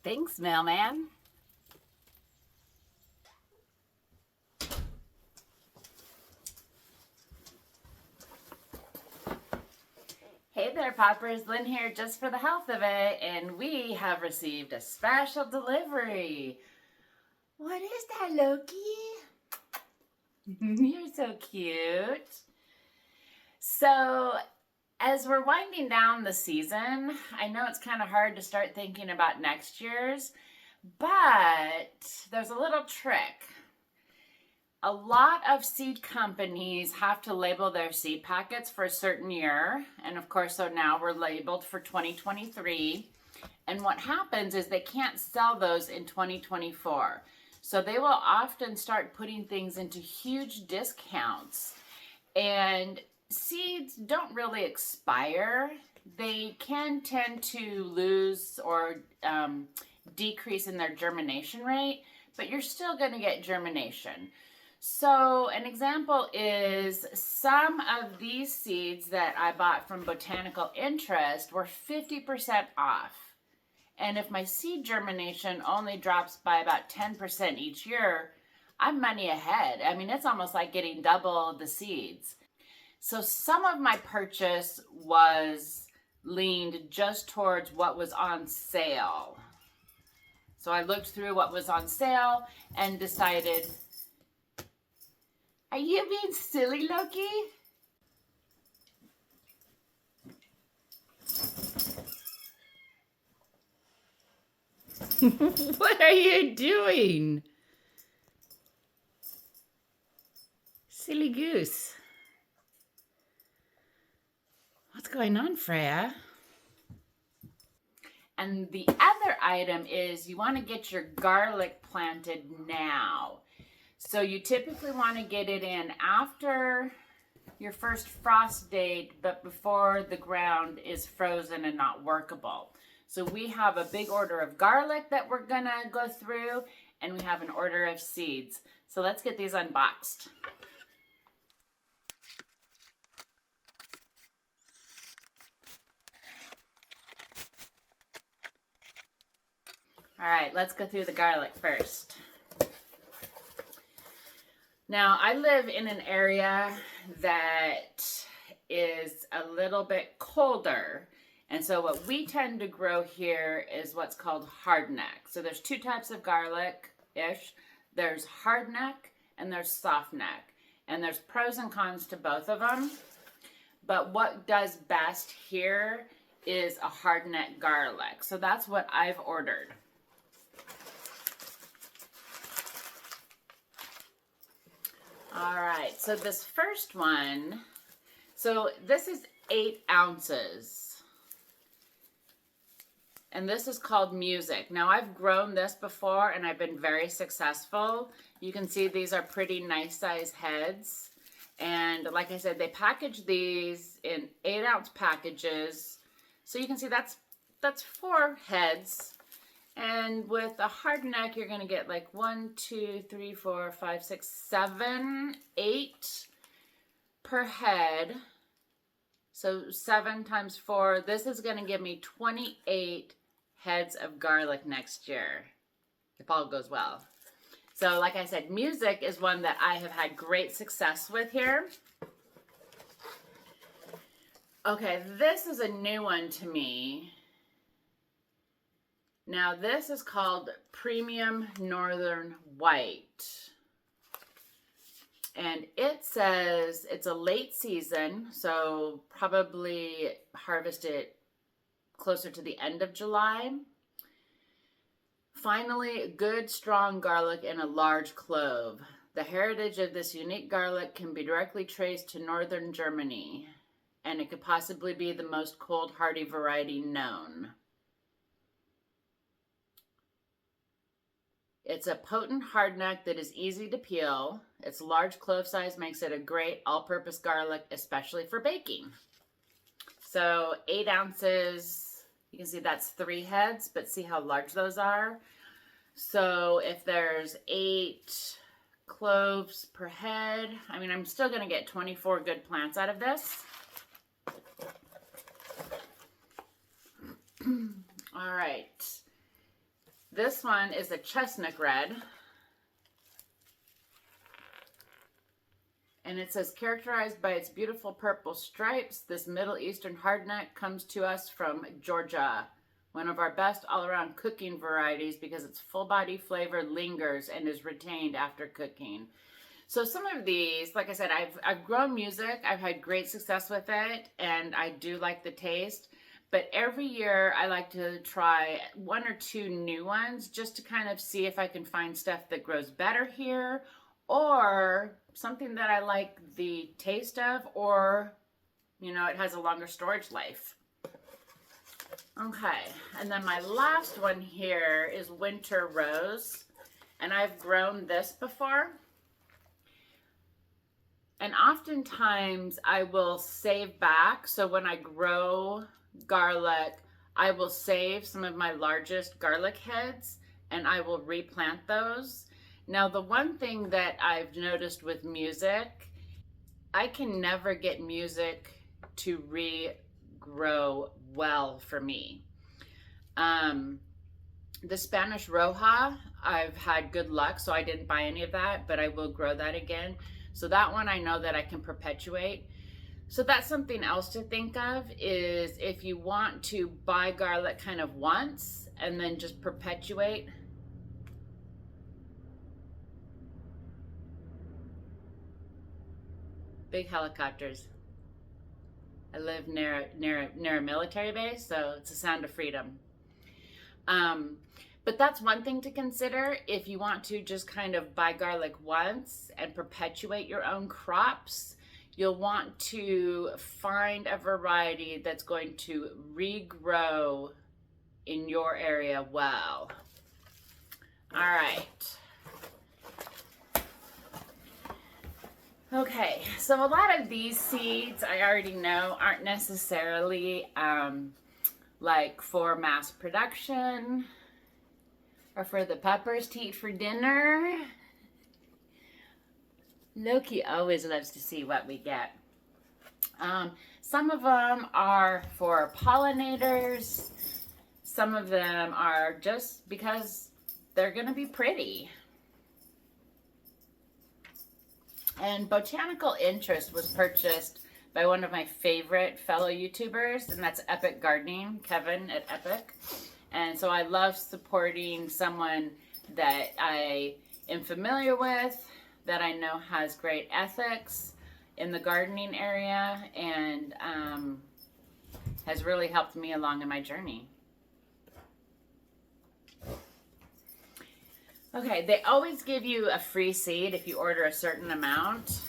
Thanks, mailman. Hey there, poppers. Lynn here, just for the health of it, and we have received a special delivery. What is that, Loki? You're so cute. So, as we're winding down the season, I know it's kind of hard to start thinking about next year's, but there's a little trick. A lot of seed companies have to label their seed packets for a certain year. And of course, so now we're labeled for 2023. And what happens is they can't sell those in 2024. So they will often start putting things into huge discounts. And seeds don't really expire. They can tend to lose or decrease in their germination rate, but you're still going to get germination. So an example is some of these seeds that I bought from Botanical Interest were 50% off. And if my seed germination only drops by about 10% each year, I'm money ahead. I mean, it's almost like getting double the seeds. So some of my purchase was leaned just towards what was on sale. So I looked through what was on sale and decided, are you being silly, Loki? What are you doing? Silly goose. What's going on, Freya? And the other item is you want to get your garlic planted now. So you typically want to get it in after your first frost date, but before the ground is frozen and not workable. So we have a big order of garlic that we're gonna go through, and we have an order of seeds. So let's get these unboxed. All right, let's go through the garlic first. Now, I live in an area that is a little bit colder. And so what we tend to grow here is what's called hardneck. So there's two types of garlic-ish. There's hardneck and there's softneck. And there's pros and cons to both of them. But what does best here is a hardneck garlic. So that's what I've ordered. All right, so this first one, so this is 8 ounces. And this is called Music. Now, I've grown this before and I've been very successful. You can see these are pretty nice size heads. And like I said, they package these in 8-ounce packages. So you can see that's 4 heads. And with a hard neck, you're going to get like 1, 2, 3, 4, 5, 6, 7, 8 per head. So 7 times 4. This is going to give me 28 heads of garlic next year, if all goes well. So like I said, Music is one that I have had great success with here. Okay, this is a new one to me. Now this is called Premium Northern White. And it says it's a late season, so probably harvest it closer to the end of July. Finally, good strong garlic in a large clove. The heritage of this unique garlic can be directly traced to northern Germany, and it could possibly be the most cold hardy variety known. It's a potent hardneck that is easy to peel. Its large clove size makes it a great all-purpose garlic, especially for baking. So 8 ounces, you can see that's 3 heads, but see how large those are? So if there's 8 cloves per head, I mean, I'm still gonna get 24 good plants out of this. All right. This one is a chestnut red. And it says, characterized by its beautiful purple stripes, this Middle Eastern hardneck comes to us from Georgia. One of our best all-around cooking varieties because its full body flavor lingers and is retained after cooking. So some of these, like I said, I've grown music. I've had great success with it, and I do like the taste. But every year I like to try 1 or 2 new ones just to kind of see if I can find stuff that grows better here, or something that I like the taste of, or, you know, it has a longer storage life. Okay, and then my last one here is Winter Rose, and I've grown this before. And oftentimes I will save back, so when I grow garlic, I will save some of my largest garlic heads and I will replant those. Now, the one thing that I've noticed with music, I can never get music to regrow well for me. The Spanish Roja, I've had good luck, so I didn't buy any of that, but I will grow that again. So that one I know that I can perpetuate. So that's something else to think of, is if you want to buy garlic kind of once and then just perpetuate. Big helicopters. I live near a military base, so it's a sound of freedom. But that's one thing to consider if you want to just kind of buy garlic once and perpetuate your own crops. You'll want to find a variety that's going to regrow in your area well. All right. Okay, so a lot of these seeds I already know aren't necessarily like for mass production or for the puppers to eat for dinner. Loki always loves to see what we get. Some of them are for pollinators. Some of them are just because they're gonna be pretty. And Botanical Interest was purchased by one of my favorite fellow YouTubers, and that's Epic Gardening, Kevin at Epic. And so I love supporting someone that I am familiar with, that I know has great ethics in the gardening area, and has really helped me along in my journey. Okay, they always give you a free seed if you order a certain amount.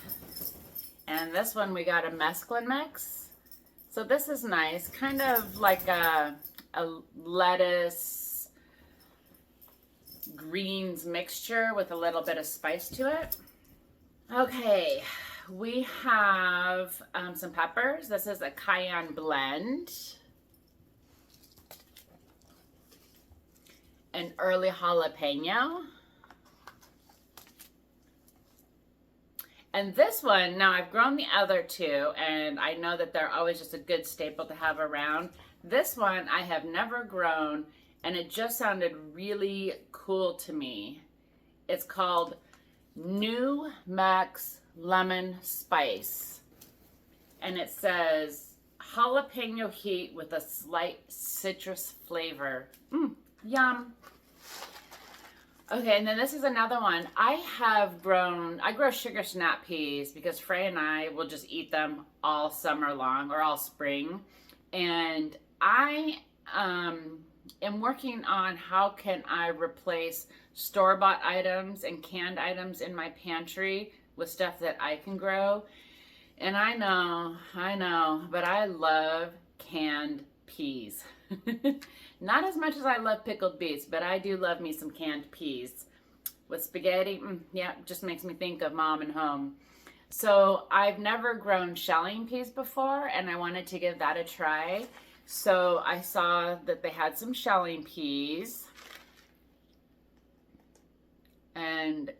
And this one we got a mesclun mix. So this is nice, kind of like a lettuce greens mixture with a little bit of spice to it. Okay, we have some peppers. This is a cayenne blend. An early jalapeno. And this one, now I've grown the other two, and I know that they're always just a good staple to have around. This one I have never grown, and it just sounded really cool to me. It's called New Max Lemon Spice. And it says jalapeno heat with a slight citrus flavor. Yum. Okay, and then this is another one. I grow sugar snap peas because Frey and I will just eat them all summer long or all spring. And I am working on how can I replace store-bought items and canned items in my pantry with stuff that I can grow. And I know, but I love canned peas. Not as much as I love pickled beets, but I do love me some canned peas. With spaghetti, yeah, just makes me think of mom and home. So I've never grown shelling peas before, and I wanted to give that a try. So I saw that they had some shelling peas. And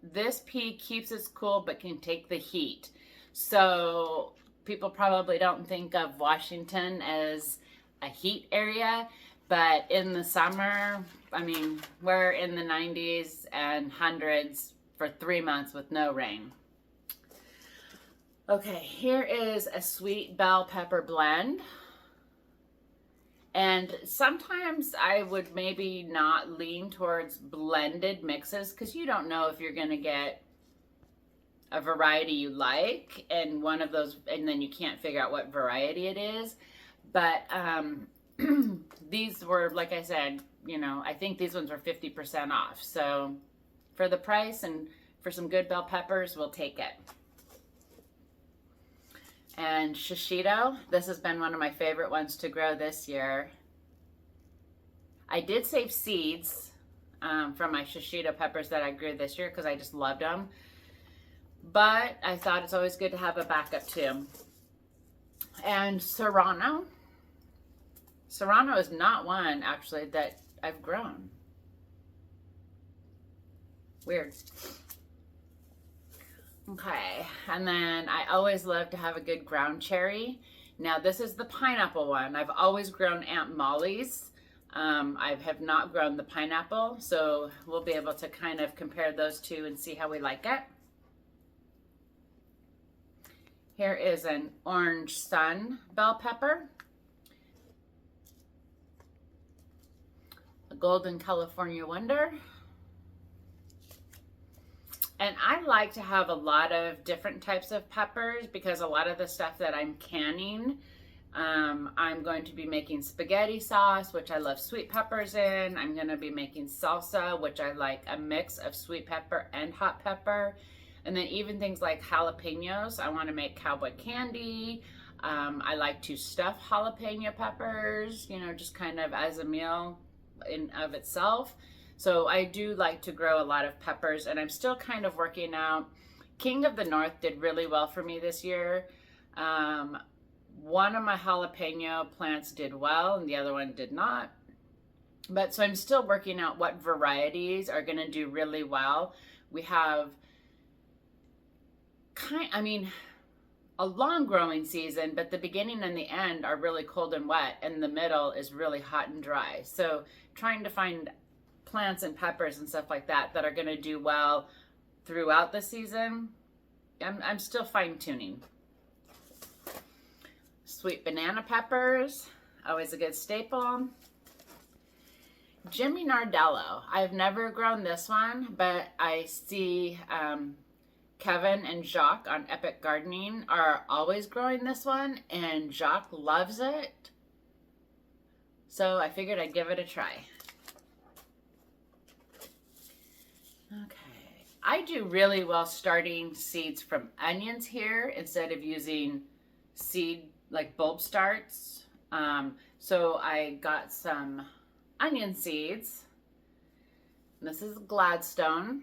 this pea keeps its cool, but can take the heat. So people probably don't think of Washington as a heat area, but in the summer I mean, we're in the 90s and hundreds for 3 months with no rain. Okay, here is a sweet bell pepper blend. And sometimes I would maybe not lean towards blended mixes because you don't know if you're going to get a variety you like and one of those, and then you can't figure out what variety it is. But these were, like I said, you know, I think these ones were 50% off. So for the price and for some good bell peppers, we'll take it. And shishito, this has been one of my favorite ones to grow this year. I did save seeds from my shishito peppers that I grew this year because I just loved them. But I thought it's always good to have a backup too. And serrano. Serrano is not one actually that I've grown. Weird. Okay, and then I always love to have a good ground cherry. Now this is the pineapple one. I've always grown Aunt Molly's. I have not grown the pineapple, so we'll be able to kind of compare those two and see how we like it. Here is an orange sun bell pepper. A golden California wonder. And I like to have a lot of different types of peppers because a lot of the stuff that I'm canning, I'm going to be making spaghetti sauce, which I love sweet peppers in. I'm going to be making salsa, which I like a mix of sweet pepper and hot pepper. And then even things like jalapenos, I want to make cowboy candy. I like to stuff jalapeno peppers, you know, just kind of as a meal in of itself. So I do like to grow a lot of peppers, and I'm still kind of working out. King of the North did really well for me this year. One of my jalapeno plants did well, and the other one did not. But so I'm still working out what varieties are going to do really well. We have a long growing season, but the beginning and the end are really cold and wet, and the middle is really hot and dry. So trying to find plants and peppers and stuff like that that are going to do well throughout the season, I'm still fine-tuning. Sweet banana peppers, always a good staple. Jimmy Nardello, I've never grown this one, but I see Kevin and Jacques on Epic Gardening are always growing this one, and Jacques loves it. So I figured I'd give it a try. Okay, I do really well starting seeds from onions here instead of using seed like bulb starts. So I got some onion seeds. This is Gladstone,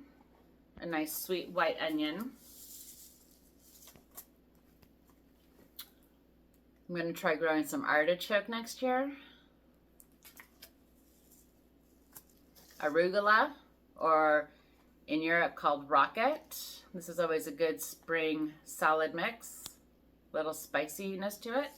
a nice sweet white onion. I'm going to try growing some artichoke next year. Arugula, or in Europe called rocket. This is always a good spring salad mix. Little spiciness to it.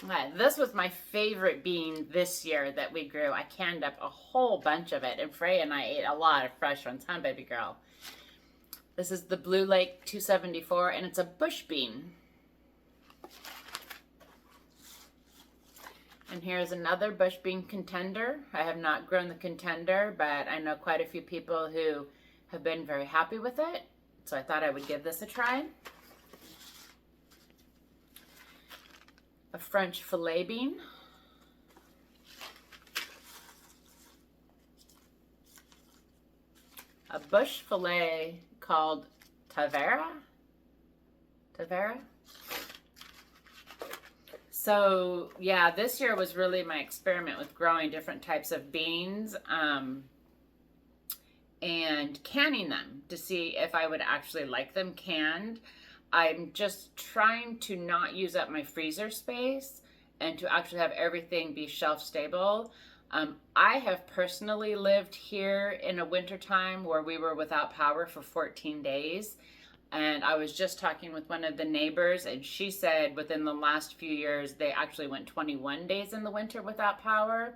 Okay, this was my favorite bean this year that we grew. I canned up a whole bunch of it, and Freya and I ate a lot of fresh ones, huh, baby girl? This is the Blue Lake 274, and it's a bush bean. And here's another bush bean contender. I have not grown the contender, but I know quite a few people who have been very happy with it. So I thought I would give this a try. A French filet bean. A bush filet called Tavera. So yeah, this year was really my experiment with growing different types of beans and canning them to see if I would actually like them canned. I'm just trying to not use up my freezer space and to actually have everything be shelf stable. I have personally lived here in a wintertime where we were without power for 14 days. And I was just talking with one of the neighbors, and she said within the last few years, they actually went 21 days in the winter without power.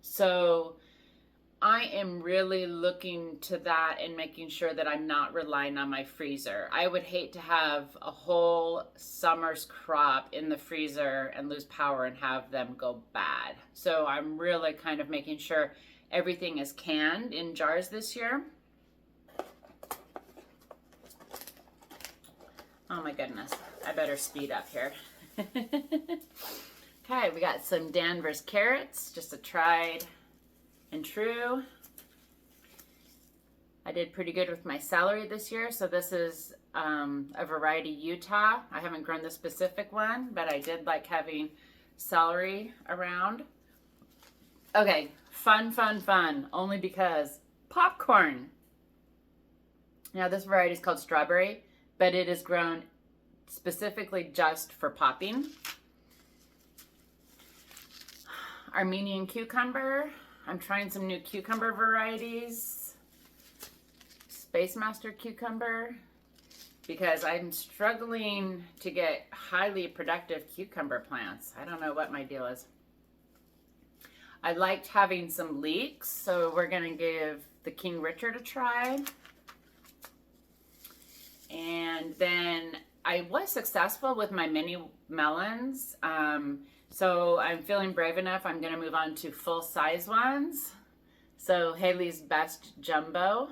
So I am really looking to that and making sure that I'm not relying on my freezer. I would hate to have a whole summer's crop in the freezer and lose power and have them go bad. So I'm really kind of making sure everything is canned in jars this year. Oh my goodness, I better speed up here. Okay, we got some Danvers carrots, just a tried and true. I did pretty good with my celery this year, so this is a variety Utah. I haven't grown the specific one, but I did like having celery around. Okay, fun, only because popcorn. Now this variety is called strawberry, but it is grown specifically just for popping. Armenian cucumber. I'm trying some new cucumber varieties. Space Master cucumber, because I'm struggling to get highly productive cucumber plants. I don't know what my deal is. I liked having some leeks, so we're gonna give the King Richard a try. And then I was successful with my mini melons. So I'm feeling brave enough. I'm going to move on to full-size ones. So Haley's Best Jumbo.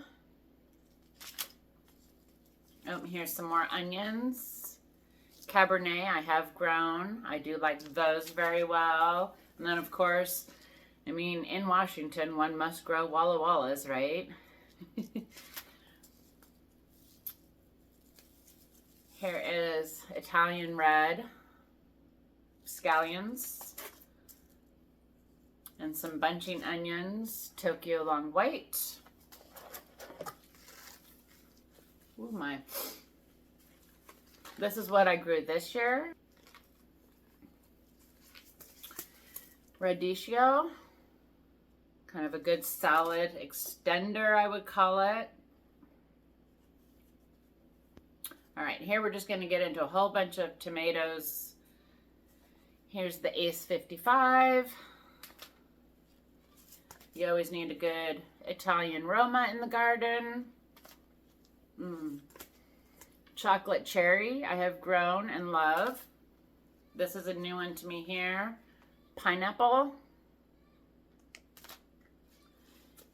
Oh, here's some more onions. Cabernet I have grown. I do like those very well. And then, of course, I mean, in Washington, one must grow Walla Wallas, right? Here is Italian red scallions and some bunching onions, Tokyo long white. Ooh, my. This is what I grew this year. Radicchio, kind of a good salad extender, I would call it. All right, here we're just going to get into a whole bunch of tomatoes. Here's the Ace 55. You always need a good Italian Roma in the garden. Chocolate cherry I have grown and love. This is a new one to me here. Pineapple.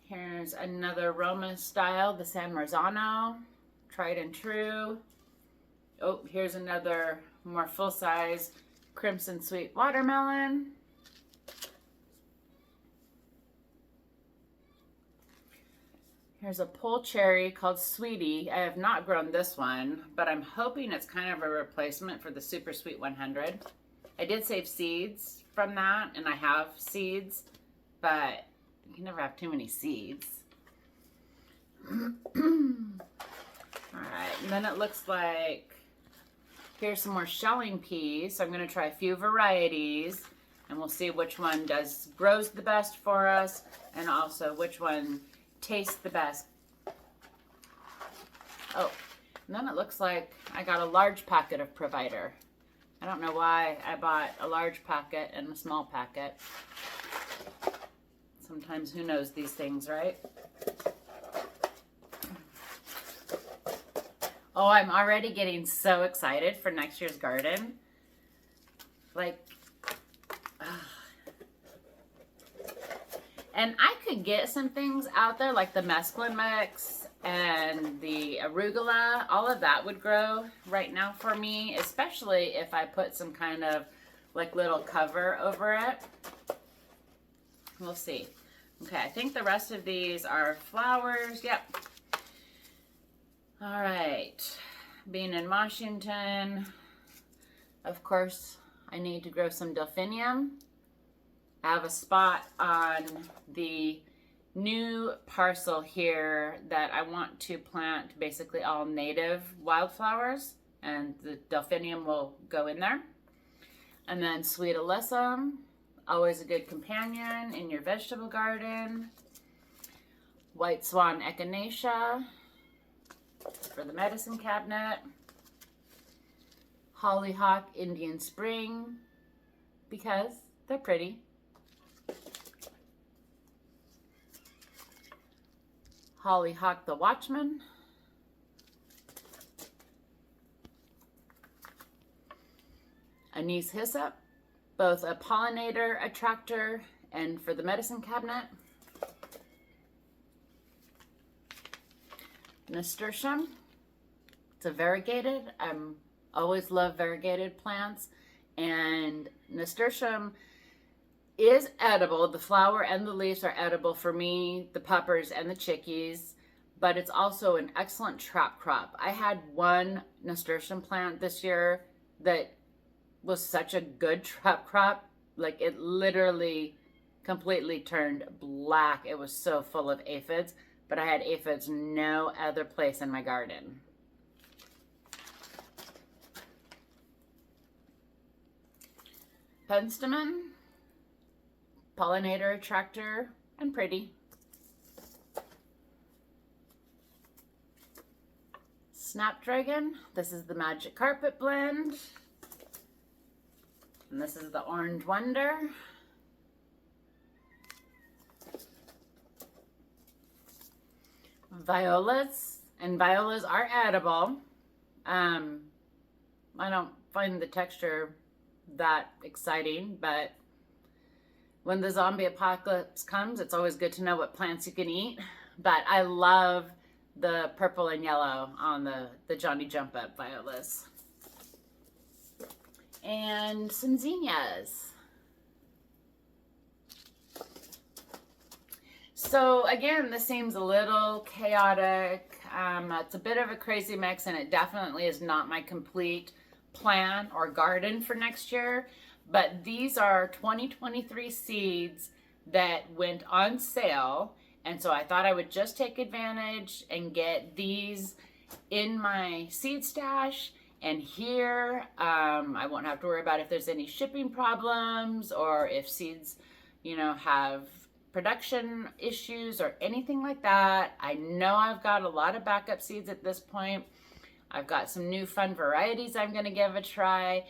Here's another Roma style, the San Marzano. Tried and true. Oh, here's another more full-size Crimson Sweet Watermelon. Here's a pole cherry called Sweetie. I have not grown this one, but I'm hoping it's kind of a replacement for the Super Sweet 100. I did save seeds from that, and I have seeds, but you can never have too many seeds. All right, and then it looks like here's some more shelling peas. So I'm going to try a few varieties, and we'll see which one grows the best for us, and also which one tastes the best. Oh, and then it looks like I got a large packet of Provider. I don't know why I bought a large packet and a small packet. Sometimes who knows these things, right? Oh, I'm already getting so excited for next year's garden. Like, and I could get some things out there like the mesclun mix and the arugula. All of that would grow right now for me, especially if I put some kind of like little cover over it. We'll see. Okay, I think the rest of these are flowers. Yep. All right, being in Washington, of course, I need to grow some delphinium. I have a spot on the new parcel here that I want to plant basically all native wildflowers, and the delphinium will go in there. And then sweet alyssum, always a good companion in your vegetable garden. White swan echinacea. For the medicine cabinet, Hollyhock Indian Spring, because they're pretty. Hollyhock the Watchman. Anise Hyssop, both a pollinator attractor and for the medicine cabinet. Nasturtium, it's a variegated. Always love variegated plants, and nasturtium is edible. The flower and the leaves are edible for me, the puppers and the chickies, but it's also an excellent trap crop. I had one nasturtium plant this year that was such a good trap crop. Like, it literally completely turned black. It was so full of aphids, but I had aphids no other place in my garden. Penstemon, pollinator attractor and pretty. Snapdragon, this is the Magic Carpet Blend. And this is the Orange Wonder. Violas, and violas are edible. I don't find the texture that exciting, but when the zombie apocalypse comes, it's always good to know what plants you can eat. But I love the purple and yellow on the Johnny Jump Up violas. And some zinnias. So again, this seems a little chaotic. It's a bit of a crazy mix, and it definitely is not my complete plan or garden for next year. But these are 2023 seeds that went on sale, and so I thought I would just take advantage and get these in my seed stash. And here, I won't have to worry about if there's any shipping problems or if seeds, have production issues or anything like that. I know I've got a lot of backup seeds at this point. I've got some new fun varieties I'm going to give a try.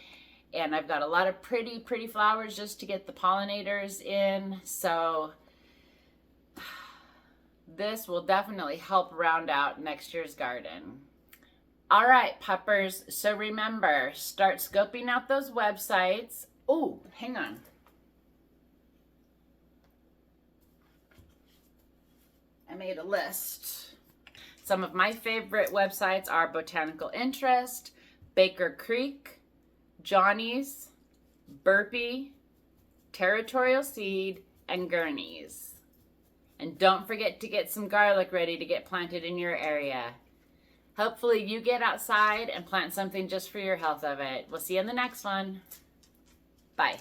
And I've got a lot of pretty, pretty flowers just to get the pollinators in. So this will definitely help round out next year's garden. All right, puppers. So remember, start scoping out those websites. Oh, hang on. I made a list. Some of my favorite websites are Botanical Interest, Baker Creek, Johnny's, Burpee, Territorial Seed, and Gurney's. And don't forget to get some garlic ready to get planted in your area. Hopefully you get outside and plant something just for your health of it. We'll see you in the next one. Bye.